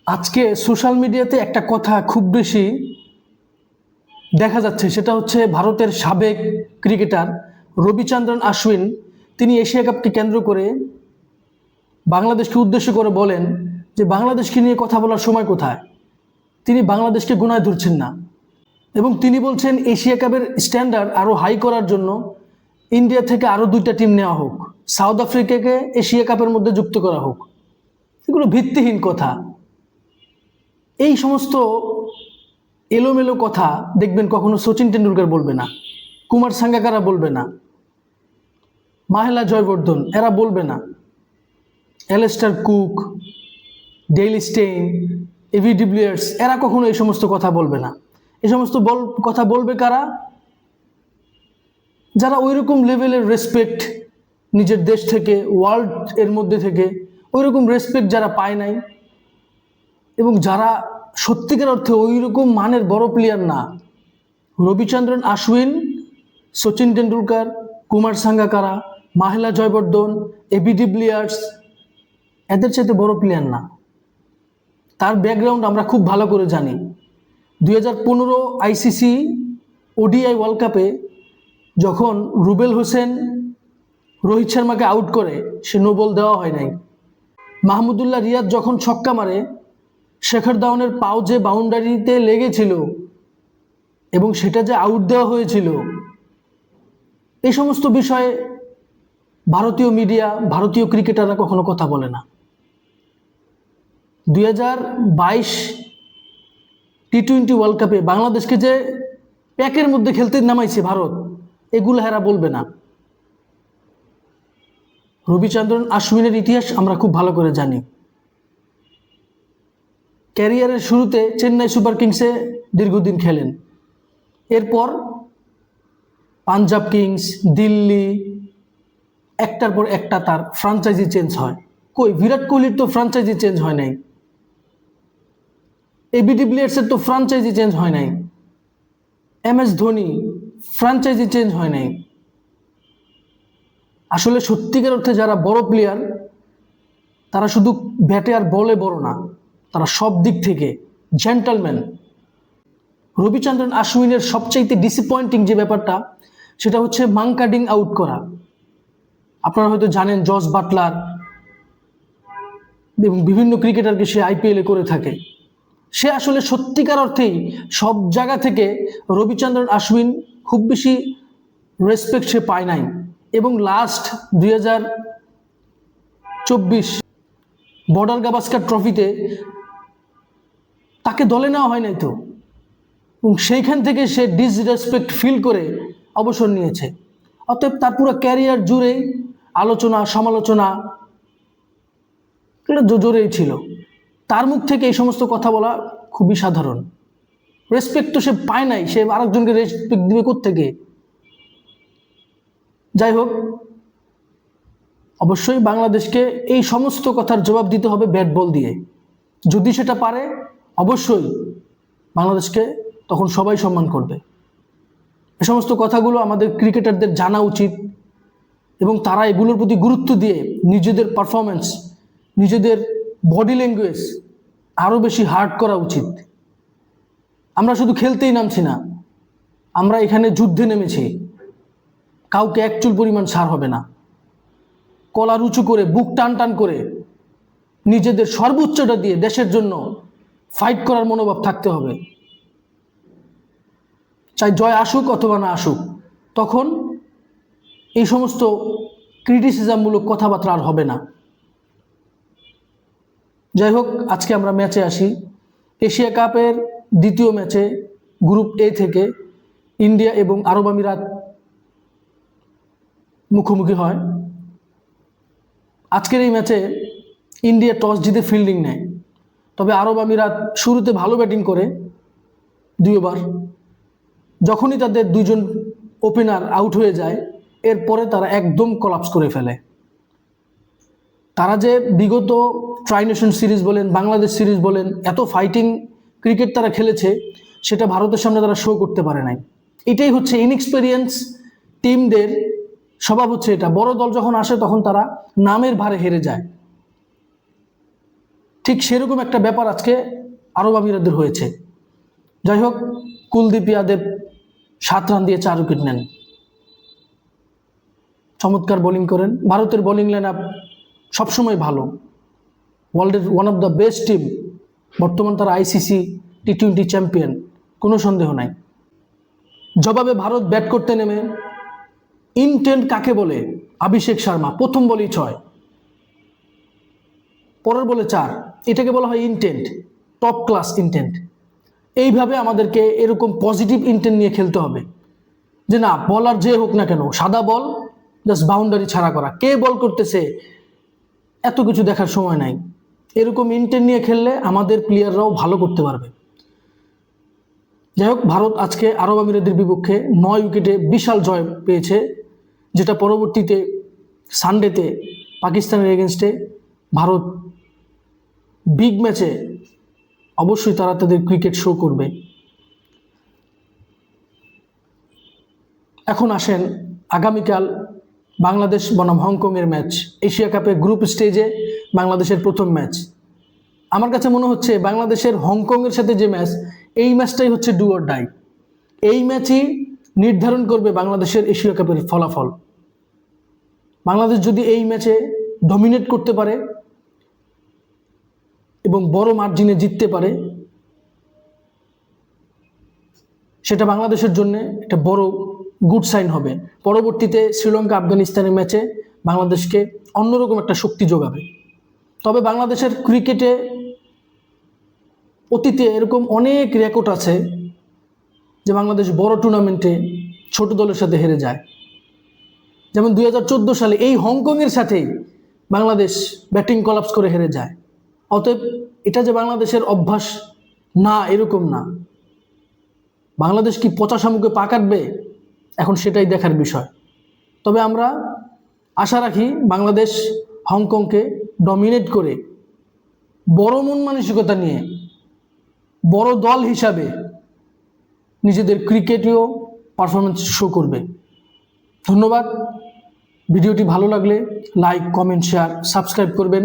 আজকে সোশ্যাল মিডিয়াতে একটা কথা খুব বেশি দেখা যাচ্ছে, সেটা হচ্ছে ভারতের সাবেক ক্রিকেটার রবিচন্দ্রন আশ্বিন। তিনি এশিয়া কাপকে কেন্দ্র করে বাংলাদেশকে উদ্দেশ্য করে বলেন যে বাংলাদেশকে নিয়ে কথা বলার সময় কোথায়। তিনি বাংলাদেশকে গোনায় ধরছেন না এবং তিনি বলছেন এশিয়া কাপের স্ট্যান্ডার্ড আরও হাই করার জন্য ইন্ডিয়া থেকে আরও 2টা টিম নেওয়া হোক, সাউথ আফ্রিকাকে এশিয়া কাপের মধ্যে যুক্ত করা হোক। এগুলো ভিত্তিহীন কথা। এই সমস্ত এলোমেলো কথা দেখবেন কখনো সচিন টেন্ডুলকার বলবে না, কুমার সাঙ্গাকারা বলবে না, মাহেলা জয়বর্ধন এরা বলবে না, Alastair Cook, Dale Steyn, AB de Villiers এরা কখনো এই সমস্ত কথা বলবে না। এই সমস্ত কথা বলবে কারা? যারা ওইরকম লেভেলের রেসপেক্ট নিজের দেশ থেকে, ওয়ার্ল্ড এর মধ্যে থেকে ওইরকম রেসপেক্ট যারা পায় নাই এবং যারা সত্যিকার অর্থে ওইরকম মানের বড় প্লেয়ার না। রবিচন্দ্রন আশ্বিন, সচিন টেন্ডুলকার, কুমার সাঙ্গাকারা, মাহেলা জয়বর্ধন, এবি ডিভিলিয়ার্স এদের চাইতে বড় প্লেয়ার না। তার ব্যাকগ্রাউন্ড আমরা খুব ভালো করে জানি। 2015 আইসিসি ওডিআই ওয়ার্ল্ড কাপে যখন রুবেল হোসেন রোহিত শর্মাকে আউট করে, সে নো বল দেওয়া হয় নাই। মাহমুদুল্লাহ রিয়াদ যখন ছক্কা মারে, শেখর ধাওয়ানের পাও যে বাউন্ডারিতে লেগেছিল এবং সেটা যে আউট দেওয়া হয়েছিল, এই সমস্ত বিষয়ে ভারতীয় মিডিয়া, ভারতীয় ক্রিকেটাররা কখনো কথা বলে না। 2022 টি-20 ওয়ার্ল্ড কাপে বাংলাদেশকে যে প্যাকের মধ্যে খেলতে নামাইছে ভারত, এগুলো হেরা বলবে না। রবিচন্দ্রন আশ্বিনের ইতিহাস আমরা খুব ভালো করে জানি। ক্যারিয়ারের শুরুতে চেন্নাই সুপার কিংসে দীর্ঘদিন খেলেন, এরপর পাঞ্জাব কিংস, দিল্লি, একটার পর একটা তার ফ্রাঞ্চাইজি চেঞ্জ হয়। কই বিরাট কোহলির তো ফ্রাঞ্চাইজি চেঞ্জ হয় নাই, এবি ডিভিলিয়ার্সের তো ফ্রাঞ্চাইজি চেঞ্জ হয় নাই, MS ধোনি ফ্রাঞ্চাইজি চেঞ্জ হয় নাই। আসলে সত্যিকার অর্থে যারা বড় প্লেয়ার, তারা শুধু ব্যাটে আর বলে বড় না, তারা সব দিক থেকে জেন্টলম্যান। রবিচন্দ্রন আশ্বিনের সবচাইতে ডিসঅ্যাপয়েন্টিং যে ব্যাপারটা, সেটা হচ্ছে মাঙ্কাডিং আউট করা। আপনারা হয়তো জানেন জস বাটলার এবং বিভিন্ন ক্রিকেটারকে সে IPL এ করে থাকে। সে আসলে সত্যিকার অর্থেই সব জায়গা থেকে রবিচন্দ্রন আশ্বিন খুব বেশি রেসপেক্ট সে পায় নাই এবং লাস্ট 2024 বর্ডার গাভাস্কার ট্রফিতে তাকে দলে নেওয়া হয় নাই তো, এবং সেইখান থেকে সে ডিসরেসপেক্ট ফিল করে অবসর নিয়েছে। অতএব তার পুরো ক্যারিয়ার জুড়েই আলোচনা সমালোচনা জোরেই ছিল। তার মুখ থেকে এই সমস্ত কথা বলা খুবই সাধারণ। রেসপেক্ট তো সে পায় নাই, সে আরেকজনকে রেসপেক্ট দিবে কোত্থেকে? যাই হোক, অবশ্যই বাংলাদেশকে এই সমস্ত কথার জবাব দিতে হবে ব্যাট বল দিয়ে। যদি সেটা পারে, অবশ্যই বাংলাদেশকে তখন সবাই সম্মান করবে। এই সমস্ত কথাগুলো আমাদের ক্রিকেটারদের জানা উচিত এবং তারা এগুলোর প্রতি গুরুত্ব দিয়ে নিজেদের পারফরমেন্স, নিজেদের বডি ল্যাঙ্গুয়েজ আরও বেশি হার্ড করা উচিত। আমরা শুধু খেলতেই নামছি না, আমরা এখানে যুদ্ধে নেমেছি। কাউকে এক চুল পরিমাণ ছাড় হবে না। কলার উঁচু করে, বুক টান টান করে, নিজেদের সর্বোচ্চটা দিয়ে দেশের জন্য ফাইট করার মনোভাব থাকতে হবে। চাই জয় আসুক অথবা না আসুক, তখন এই সমস্ত ক্রিটিসিজমমূলক কথাবার্তা আর হবে না। যাই হোক, আজকে আমরা ম্যাচে আসি। এশিয়া কাপের দ্বিতীয় ম্যাচে গ্রুপ A থেকে ইন্ডিয়া এবং আরব আমিরাত মুখোমুখি হয়। আজকের এই ম্যাচে ইন্ডিয়া টস জিতে ফিল্ডিং নেয়, তবে আরব আমিরাত শুরুতে ভালো ব্যাটিং করে 2 ওভার। যখনই তাদের 2জন ওপেনার আউট হয়ে যায়, এরপরে তারা একদম কলাপস করে ফেলে। তারা যে বিগত ট্রাই নেশন সিরিজ বলেন, বাংলাদেশ সিরিজ বলেন, এত ফাইটিং ক্রিকেট তারা খেলেছে, সেটা ভারতের সামনে তারা শো করতে পারে নাই। এটাই হচ্ছে ইনএক্সপেরিয়েন্স টিমদের স্বভাব। হচ্ছে এটা, বড় দল যখন আসে তখন তারা নামের ভারে হেরে যায়। ঠিক সেরকম একটা ব্যাপার আজকে আরব আমিরাতের হয়েছে। যাই হোক, কুলদীপ যাদব 7 রান দিয়ে 4 উইকেট নেন, চমৎকার বোলিং করেন। ভারতের বোলিং লাইন আপ সবসময় ভালো, ওয়ার্ল্ডের one of the best team. বর্তমান তারা আইসিসি টি20 চ্যাম্পিয়ন, কোনো সন্দেহ নাই। জবাবে ভারত ব্যাট করতে নেমে ইনটেন্ট কাকে বলে? অভিষেক শর্মা প্রথম বলেই 6, পরের বলে 4, এটাকে বলা হয় ইনটেন্ট, টপ ক্লাস ইনটেন্ট। এইভাবে আমাদেরকে এরকম পজিটিভ ইনটেন্ট নিয়ে খেলতে হবে, যে না বলার যে হোক না কেন, সাদা বল জাস্ট বাউন্ডারি ছাড়া করা, কে বল করতেছে এত কিছু দেখার সময় নাই। এরকম ইনটেন্ট নিয়ে খেললে আমাদের প্লেয়াররাও ভালো করতে পারবে। যাই হোক, ভারত আজকে আরব আমিরাতের বিপক্ষে 9 উইকেটে বিশাল জয় পেয়েছে, যেটা পরবর্তীতে সানডেতে পাকিস্তানের এগেনস্টে ভারত বিগ ম্যাচে অবশ্যই তারা তাদের ক্রিকেট শো করবে। এখন আসেন আগামীকাল বাংলাদেশ বনাম হংকংয়ের ম্যাচ, এশিয়া কাপে গ্রুপ স্টেজে বাংলাদেশের প্রথম ম্যাচ। আমার কাছে মনে হচ্ছে বাংলাদেশের হংকংয়ের সাথে যে ম্যাচ, এই ম্যাচটাই হচ্ছে ডু অর ডাই। এই ম্যাচই নির্ধারণ করবে বাংলাদেশের এশিয়া কাপের ফলাফল। বাংলাদেশ যদি এই ম্যাচে ডমিনেট করতে পারে এবং বড় মার্জিনে জিততে পারে, সেটা বাংলাদেশের জন্য একটা বড় গুড সাইন হবে। পরবর্তীতে শ্রীলঙ্কা আফগানিস্তানের ম্যাচে বাংলাদেশকে অন্যরকম একটা শক্তি যোগাবে। তবে বাংলাদেশের ক্রিকেটে অতীতে এরকম অনেক রেকর্ড আছে যে বাংলাদেশ বড় টুর্নামেন্টে ছোট দলের সাথে হেরে যায়। যেমন 2014 সালে এই হংকংয়ের সাথেই বাংলাদেশ ব্যাটিং কলাপস করে হেরে যায়। অতএব এটা যে বাংলাদেশের অভ্যাস না, এরকম না। বাংলাদেশ কি পচা শামুকে পা কাটবে, এখন সেটাই দেখার বিষয়। তবে আমরা আশা রাখি বাংলাদেশ হংকংকে ডমিনেট করে বড় মন মানসিকতা নিয়ে বড় দল হিসাবে নিজেদের ক্রিকেটীয় পারফরমেন্স শো করবে। ধন্যবাদ। ভিডিওটি ভালো লাগলে লাইক, কমেন্ট, শেয়ার, সাবস্ক্রাইব করবেন।